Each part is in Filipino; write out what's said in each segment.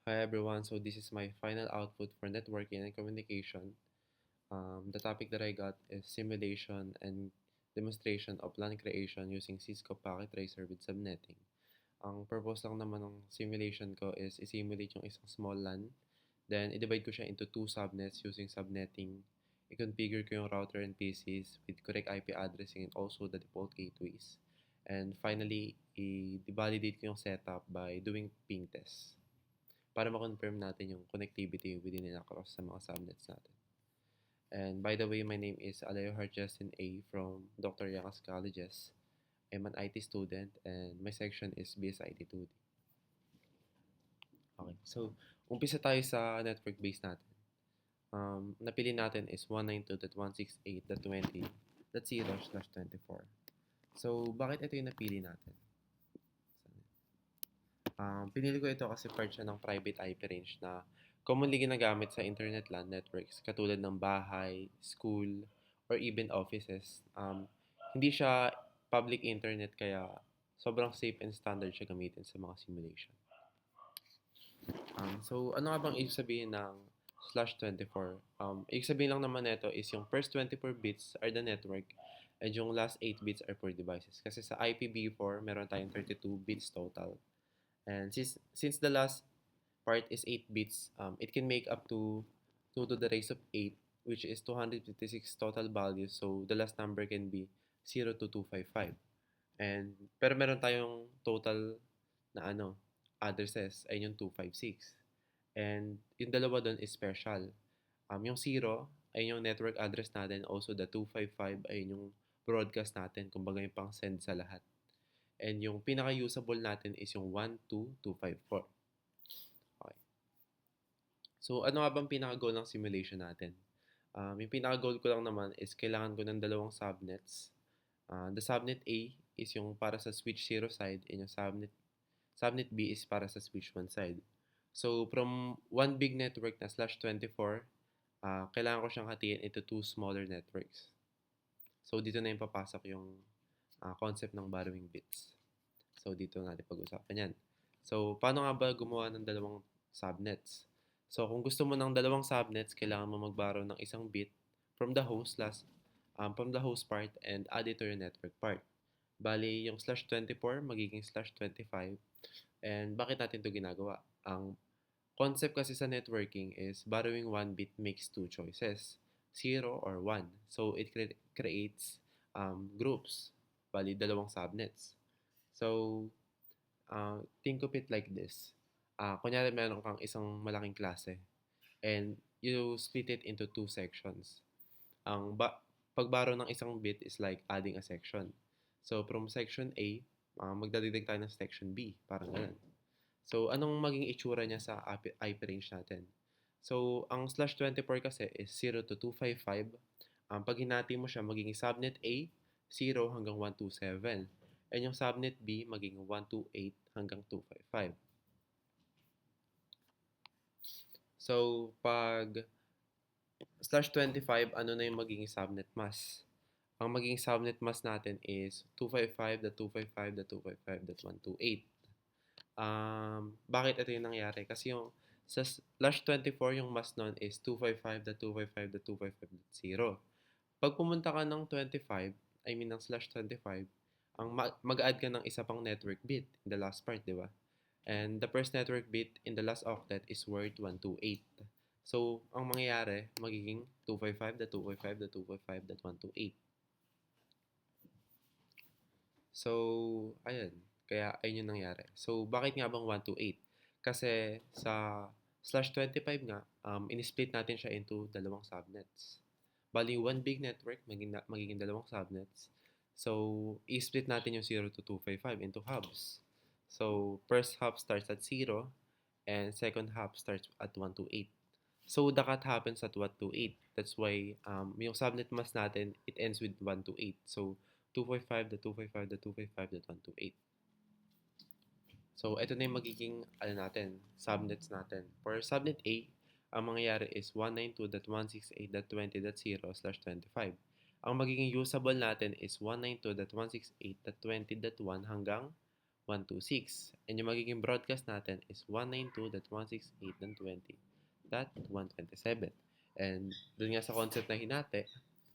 Hi everyone, so this is my final output for networking and communication. The topic that I got is simulation and demonstration of LAN creation using Cisco Packet Tracer with subnetting. Ang purpose lang naman ng simulation ko is i-simulate yung isang small LAN, then i-divide ko siya into two subnets using subnetting. I-configure ko yung router and PCs with correct IP addressing and also the default gateways. And finally, i-validate ko yung setup by doing ping tests para ma-confirm natin yung connectivity within and across sa mga subnets natin. And by the way, my name is Alejo Justin A. from Dr. Yakas Colleges. I'm an IT student and my section is BSIT 2D. Okay, so umpisa tayo sa network base natin. Napili natin is 192.168.20.0/24. So, bakit ito yung napili natin? Pinili ko ito kasi part siya ng private IP range na commonly ginagamit sa internet LAN networks katulad ng bahay, school, or even offices. Hindi siya public internet kaya sobrang safe and standard siya gamitin sa mga simulation. So, ano nga bang ibig sabihin ng /24? Ibig sabihin lang naman nito is yung first 24 bits are the network and yung last 8 bits are for devices. Kasi sa IPv4, meron tayong 32 bits total. And since the last part is 8 bits, it can make up to 2 to the raise of 8, which is 256 total values. So, the last number can be 0 to 255. Pero meron tayong total na addresses ay yung 256. And yung dalawa doon is special. Yung 0 ay yung network address natin. Also, the 255 ay yung broadcast natin. Kumbaga yung pang send sa lahat. And yung pinaka-usable natin is yung 12254. Okay. So, ano nga bang pinaka-goal ng simulation natin? Yung pinaka-goal ko lang naman is kailangan ko ng dalawang subnets. The subnet A is yung para sa switch 0 side and yung subnet B is para sa switch 1 side. So, from one big network na /24, kailangan ko siyang hatiin into two smaller networks. So, dito na yung papasok yung concept ng borrowing bits. So, dito natin pag-usapan yan. So, paano nga ba gumawa ng dalawang subnets? So, kung gusto mo ng dalawang subnets, kailangan mo mag-borrow ng isang bit from the host part and add it to your network part. Bali, yung /24 magiging /25. And bakit natin to ginagawa? Ang concept kasi sa networking is borrowing one bit makes two choices, 0 or 1. So, it creates groups, bali dalawang subnets. So, think of it like this. Kunyari meron kang isang malaking klase and you split it into two sections. Pagbaro ng isang bit is like adding a section. So, from section A, magdadagdag tayo ng section B. Parang ganun. So, anong maging itsura niya sa IP range natin? So, ang /24 kasi is 0 to 255. Pag hinati mo siya, magiging subnet A, 0 hanggang 127. And yung subnet B, magiging 128 hanggang 255. So, pag /25, ano na yung magiging subnet mask? Ang magiging subnet mask natin is 255.255.255.128. Bakit ito yung nangyari? Kasi yung sa /24, yung mask nun is 255.255.255.0. Pag pumunta ka ng 25, I mean ng /25, mag-add ka ng isa pang network bit in the last part, di ba? And the first network bit in the last octet is worth 128. So, ang mangyayari, magiging 255.255.255.128. So, ayun. Kaya, ayun yung nangyari. So, bakit nga bang 128? Kasi sa /25 nga, in-split natin siya into dalawang subnets. Bali, one big network, magiging dalawang subnets. So, i-split natin yung 0 to 255 into hubs. So, first hub starts at 0 and second hub starts at 128. So, the cut happens at 128. That's why yung subnet mask natin, it ends with 128. So, 255.255.255.128. So, ito na yung magiging subnets natin. For subnet A, ang mangyayari is 192.168.20.0/25. Ang magiging usable natin is 192.168.20.1 hanggang 126. And yung magiging broadcast natin is 192.168.20.127. And dun nga sa concept na hinati,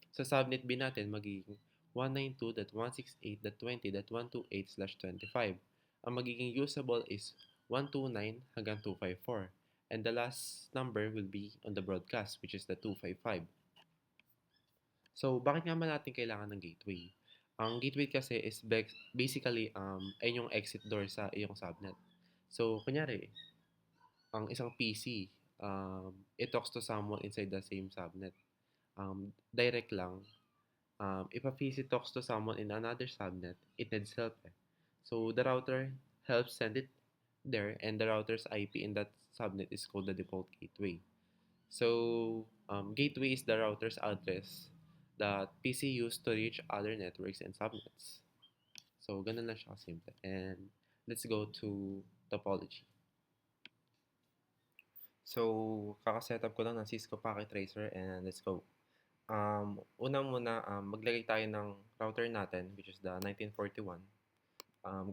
sa subnet bin natin magiging 192.168.20.128/25. Ang magiging usable is 129 hanggang 254. And the last number will be on the broadcast, which is the 255. So, bakit nga ba natin kailangan ng gateway? Ang gateway kasi is basically ay yung exit door sa iyong subnet. So, kunyari, ang isang PC, it talks to someone inside the same subnet. Direct lang. If a PC talks to someone in another subnet, it needs help. So, the router helps send it there, and the router's IP in that subnet is called the default gateway. So, gateway is the router's address that PC use to reach other networks and subnets. So, ganun lang siya kasimple. And let's go to topology. So, kaka-setup ko lang ng Cisco Packet Tracer and let's go. Unang muna, maglagay tayo ng router natin, which is the 1941.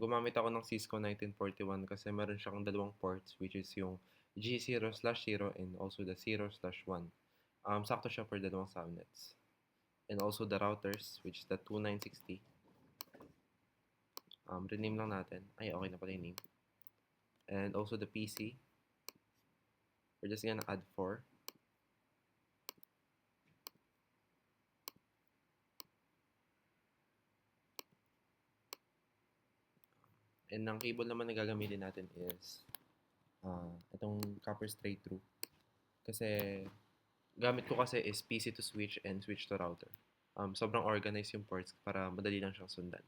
Gumamit ako ng Cisco 1941 kasi meron siyang dalawang ports, which is yung G0/0 and also the 0/1. Sakto siya for dalawang subnets. And also the routers, which is the 2960. Rename lang natin. Ay, okay na pala yung name. And also the PC. We're just gonna add 4. And ang cable naman na gagamitin natin is itong copper straight through. Kasi gamit ko kasi is PC to switch and switch to router. Sobrang organized yung ports para madali lang siyang sundan.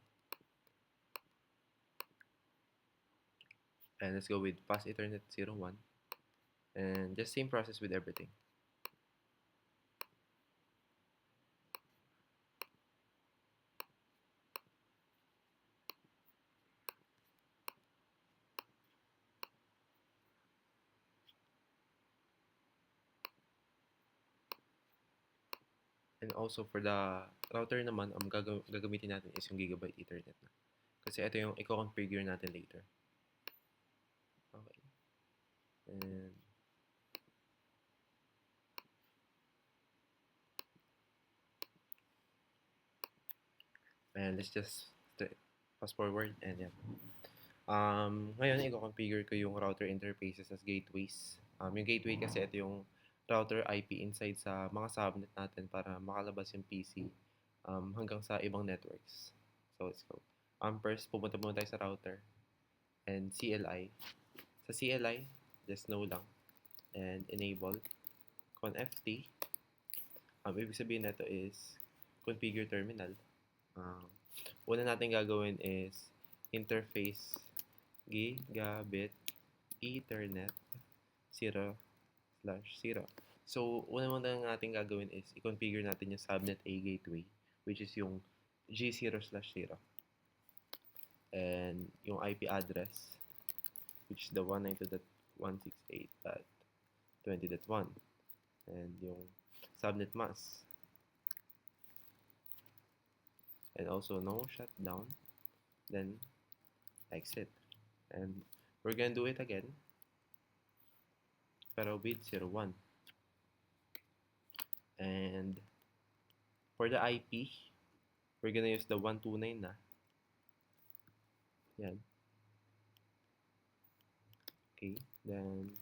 And let's go with fast Ethernet 01. And just same process with everything. And also for the router naman, ang gagamitin natin is yung Gigabyte Ethernet na. Kasi ito yung i-configure natin later. Okay. And let's just fast forward and yeah. Ngayon, i-configure ko yung router interfaces as gateways. Yung gateway kasi ito yung router IP inside sa mga subnet natin para makalabas yung PC hanggang sa ibang networks. So, let's go. First, pumunta muna tayo sa router and CLI. Sa CLI, just no lang and enable conft. Ibig sabihin nito is configure terminal. Una natin gagawin is interface gigabit ethernet 0/0. So, una muna natin gagawin is i-configure natin yung subnet A gateway, which is yung G0/0. And yung IP address, which is the 192.168.20.1. And yung subnet mask. And also no shutdown. Then exit. And we're gonna do it again, pero with 01. And for the IP, we're gonna use the 129 na. Yan. Okay, then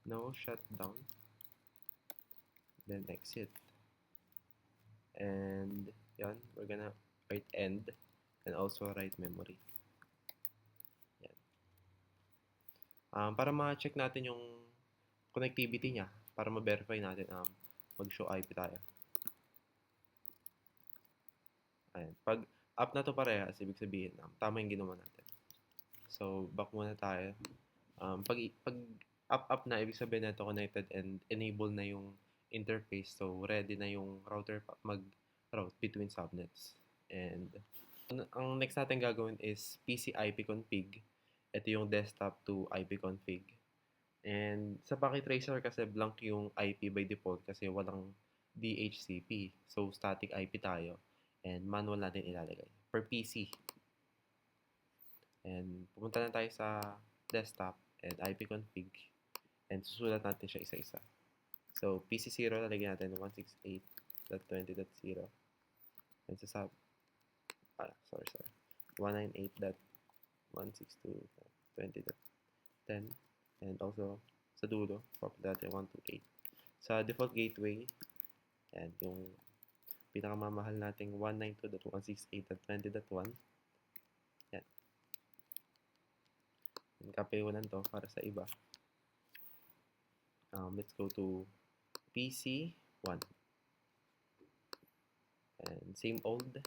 no shutdown. Then exit. And yan, we're gonna write end and also write memory. Yan. Para ma-check natin yung connectivity niya, para ma-verify natin, mag-show IP tayo. Ayan. Pag up na to parehas, ibig sabihin, tama yung ginawa natin. So, back muna tayo. Pag up na, ibig sabihin na ito connected and enable na yung interface. So, ready na yung router mag-route between subnets. And ang next natin gagawin is PC IP config. Ito yung desktop to IP config. And sa Packet Tracer kasi blank yung IP by default kasi walang DHCP. So, static IP tayo. And manual natin ilalagay. Per PC. And pumunta na tayo sa desktop and ipconfig and susulat natin siya isa-isa. So, PC0, lalagyan natin 168.20.0 and sa sorry. 198.162.20.10 and also sa dulo, papunta natin 128. Sa default gateway, and yung pinakamamahal nating 192.168.20.1. Yan. And copy ko lang to para sa iba. Let's go to PC1. And same old.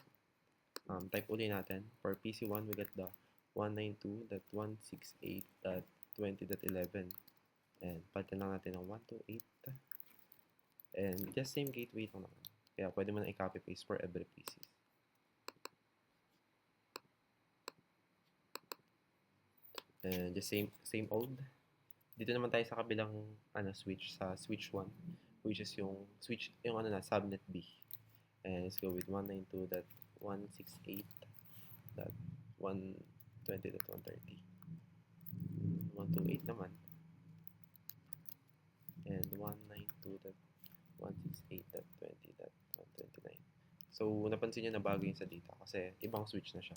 Type uli natin. For PC1, we got the 192.168.20.11. And palitan lang natin ng 128. And just same gateway lang naman. Kaya pwede mo na i-copy paste for every PC. And just same old. Dito naman tayo sa kabilang switch, sa switch 1, which is yung switch, yung subnet B. And let's go with 192.168.120.130. 128 naman. And 192.168.20.129. So, napansin nyo na bago yun sa data kasi ibang switch na siya.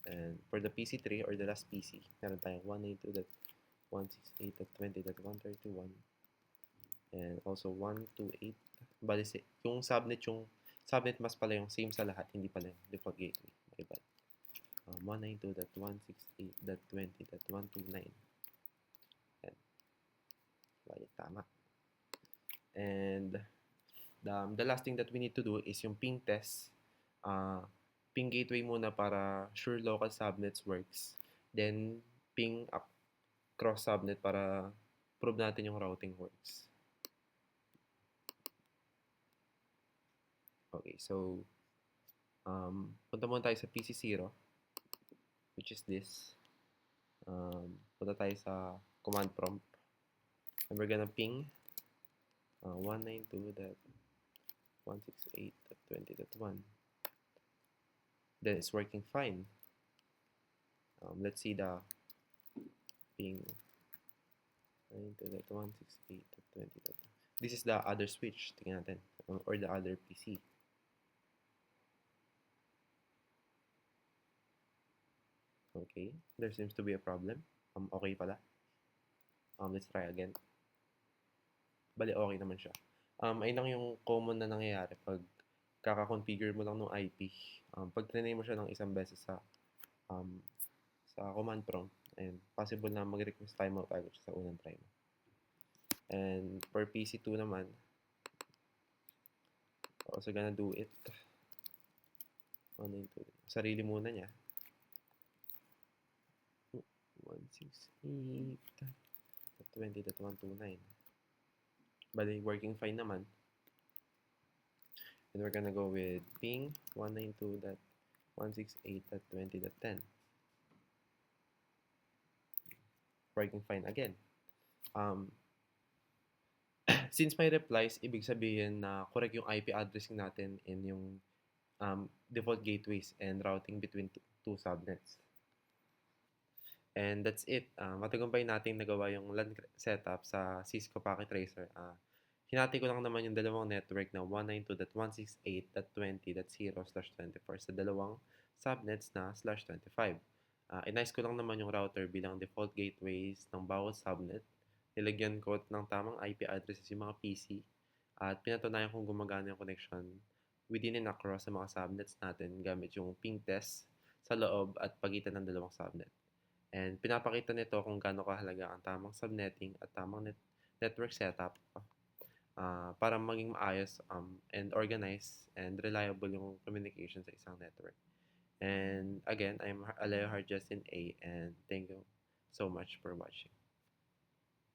And for the PC3 or the last PC, meron tayong 192.168.20.131 and also 128. Bali, yung subnet mas pala yung same sa lahat, hindi pala yung default gateway. My bad. 192.168.20.129. Yan. Bali, tama. And the last thing that we need to do is yung ping test. Ping gateway muna para sure local subnets works. Then, ping up cross subnet para prove natin yung routing works. Okay, so, punta muna tayo sa PC0, which is this. Punta tayo sa command prompt. And we're gonna ping 192.168.20.1. Then it's working fine. Let's see the ping 192.168.20. This is the other switch. Tingnan natin. Or the other PC. Okay. There seems to be a problem. Okay pala. Let's try again. Bali, okay naman siya. Ayun lang yung common na nangyayari pag kaka-configure mo lang ng IP. Pag trinay mo siya ng isang beses sa command prompt, and possible na mag-request timeout agad siya sa unang try mo. And for PC2 naman, also gonna do it. Sarili muna niya. 168.20.129. Bali, working fine naman. And we're gonna go with ping 192.168.20.10. Working fine again. Since may replies, ibig sabihin na correct yung IP addressing natin in yung default gateways and routing between two subnets. And that's it. Matagumpay natin nagawa yung LAN setup sa Cisco Packet Tracer. Hinati ko lang naman yung dalawang network na 192.168.20.0/24 sa dalawang subnets na /25. Inayos ko lang naman yung router bilang default gateways ng bawat subnet. Nilagyan ko ng tamang IP addresses yung mga PC at pinatunayan kung gumagana yung connection within and across sa mga subnets natin gamit yung ping test sa loob at pagitan ng dalawang subnet. And pinapakita nito kung gaano kahalaga ang tamang subnetting at tamang network setup para maging maayos and organized and reliable yung communication sa isang network. And again, I'm Aleo Justin A, and thank you so much for watching.